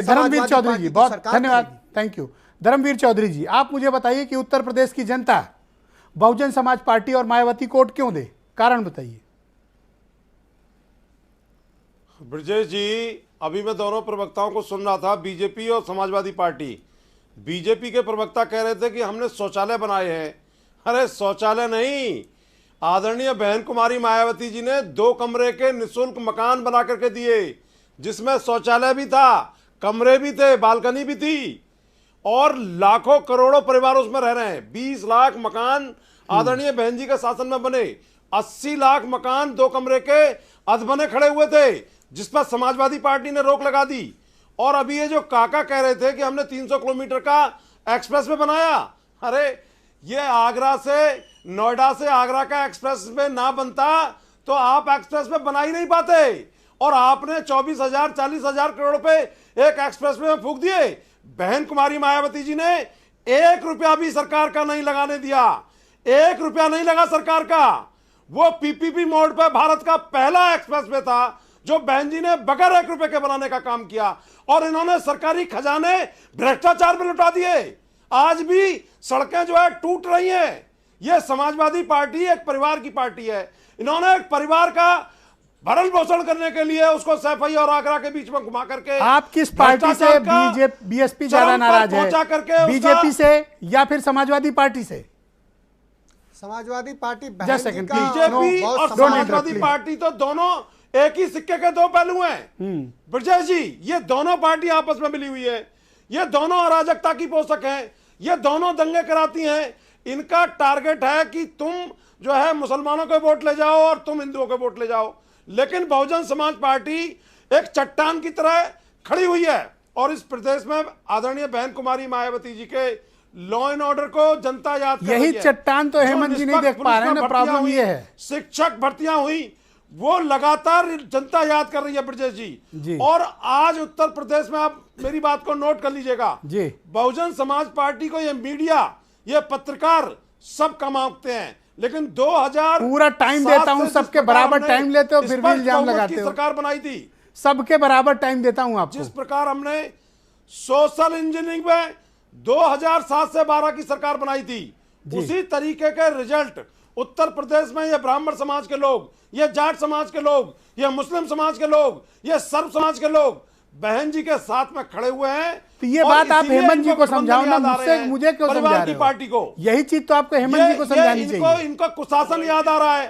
धर्मवीर चौधरी जी बहुत धन्यवाद, thank you. Dharmveer Chaudhary जी, आप मुझे बताइए कि उत्तर प्रदेश की जनता बहुजन समाज पार्टी और मायावती को वोट क्यों दे, कारण बताइए। ब्रजेश जी, अभी मैं दोनों प्रवक्ताओं को सुन रहा था, बीजेपी और समाजवादी पार्टी। बीजेपी के प्रवक्ता कह रहे थे कि हमने शौचालय बनाए हैं। अरे शौचालय नहीं, आदरणीय बहन कुमारी मायावती जी ने 2 कमरे के निःशुल्क मकान बना करके दिए, जिसमें शौचालय भी था, कमरे भी थे, बालकनी भी थी, और लाखों करोड़ों परिवार उसमें रह रहे हैं। 20 लाख मकान आदरणीय बहन जी के शासन में बने। 80 लाख मकान 2 कमरे के अधबने खड़े हुए थे, जिस पर समाजवादी पार्टी ने रोक लगा दी। और अभी ये जो काका कह रहे थे कि हमने 300 किलोमीटर का एक्सप्रेस वे बनाया, अरे ये आगरा से, नोएडा से आगरा का एक्सप्रेस वे ना बनता तो आप एक्सप्रेस वे बना ही नहीं पाते। और आपने 24,000 40,000 करोड़ रुपए एक एक्सप्रेस वे में फूंक दिए। बहन कुमारी मायावती जी ने 1 रुपया भी सरकार का नहीं लगाने दिया, 1 रुपया नहीं लगा सरकार का। वो पीपीपी मोड पे भारत का पहला एक्सप्रेस वे था जो बहन जी ने बगैर 1 रुपए के बनाने का काम किया। और इन्होंने सरकारी खजाने भ्रष्टाचार में लुटा दिए। आज भी सड़कें जो है टूट रही हैं। ये समाजवादी पार्टी एक परिवार की पार्टी है। इन्होंने एक परिवार का भरण पोषण करने के लिए उसको सैफई और आगरा के बीच में घुमा करके, आप किस पार्टी से बीएसपी ज्यादा नाराज है, बीजेपी से या फिर समाजवादी पार्टी से? समाजवादी पार्टी बीजेपी और समाजवादी पार्टी तो दोनों एक ही सिक्के के 2 पहलू हैं। ब्रजेश जी, ये दोनों पार्टी आपस में मिली हुई है, ये दोनों अराजकता की पोषक हैं, ये दोनों दंगे कराती हैं। इनका टारगेट है कि तुम जो है मुसलमानों के वोट ले जाओ और तुम हिंदुओं के वोट ले जाओ। लेकिन बहुजन समाज पार्टी एक चट्टान की तरह खड़ी हुई है। और इस प्रदेश में आदरणीय बहन कुमारी मायावती जी के लॉ एंड ऑर्डर को जनता याद कर रही है। यही चट्टान तो हेमंत जी नहीं देख पा रहे हैं ना, प्रॉब्लम ये है। शिक्षक भर्तियां हुई, वो लगातार जनता याद कर रही है ब्रजेश जी। और आज उत्तर प्रदेश में, आप मेरी बात को नोट कर लीजिएगा, बहुजन समाज पार्टी को ये मीडिया, ये पत्रकार सब कमाते हैं, लेकिन 2000 पूरा टाइम देता हूं, सबके बराबर टाइम लेते हो, फिर भी इल्जाम लगाते हो। सरकार बनाई थी, सबके बराबर टाइम देता हूं आपको। जिस प्रकार हमने सोशल इंजीनियरिंग में 2007 से 12 की सरकार बनाई थी, उसी तरीके के रिजल्ट उत्तर प्रदेश में ये ब्राह्मण समाज के लोग, ये जाट समाज के लोग, ये मुस्लिम समाज के लोग, ये सर्व समाज के लोग बहन जी के साथ में खड़े हुए हैं। तो ये बात आप हेमंत जी को समझाओ ना, मुझे क्यों समझा रहे हो? पार्टी को यही चीज तो आपको हेमंत जी को समझानी चाहिए। इनको कुशासन याद आ रहा है।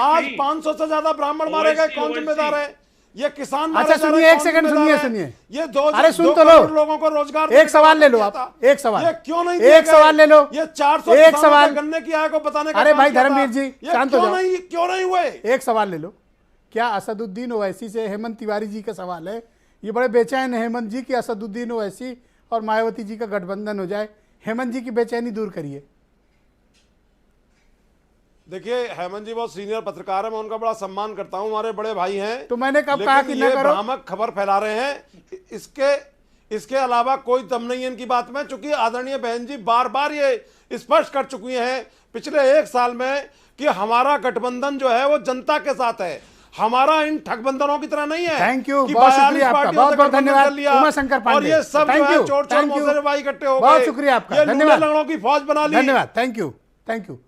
आज 500 से ज्यादा ब्राह्मण मारे गए, कौन जिम्मेदार है? ये किसान। अच्छा सुनिए, 1 सेकंड सुनिए। ये अरे सुन तो लो, लोगों को रोजगार। एक सवाल ले लो आप, एक सवाल। क्यों नहीं? एक सवाल ले लो। ये 400 एक सवाल गन्ने की आय को बताने का। अरे भाई धर्मवीर जी शांत हो जाओ। क्यों नहीं हुए? एक सवाल ले लो। क्या असदुद्दीन ओवैसी से, हेमंत तिवारी जी का सवाल है, ये बड़े बेचैन है हेमंत जी की असदुद्दीन ओवैसी और मायावती जी का गठबंधन हो जाए। हेमंत जी की बेचैनी दूर करिए। देखिए, हेमंत जी बहुत सीनियर पत्रकार है, मैं उनका बड़ा सम्मान करता हूं, हमारे बड़े भाई हैं। तो मैंने कब कहा कि न करो? भ्रामक खबर फैला रहे हैं। इसके अलावा कोई दम नहीं है इनकी बात में, चूंकि आदरणीय बहन जी बार बार ये स्पष्ट कर चुकी हैं पिछले 1 साल में कि हमारा गठबंधन जो है वो जनता के साथ है, हमारा इन ठगबंधनों की तरह नहीं है। थैंक यू, बहुत शुक्रिया आपका, बहुत बहुत धन्यवाद उमाशंकर पांडे। और ये सब थैंक यू, चोर चोर मौसेबाई इकट्ठे हो गए, बहुत शुक्रिया आपका, धन्यवाद। की फौज बना ली। धन्यवाद, थैंक यू, थैंक यू।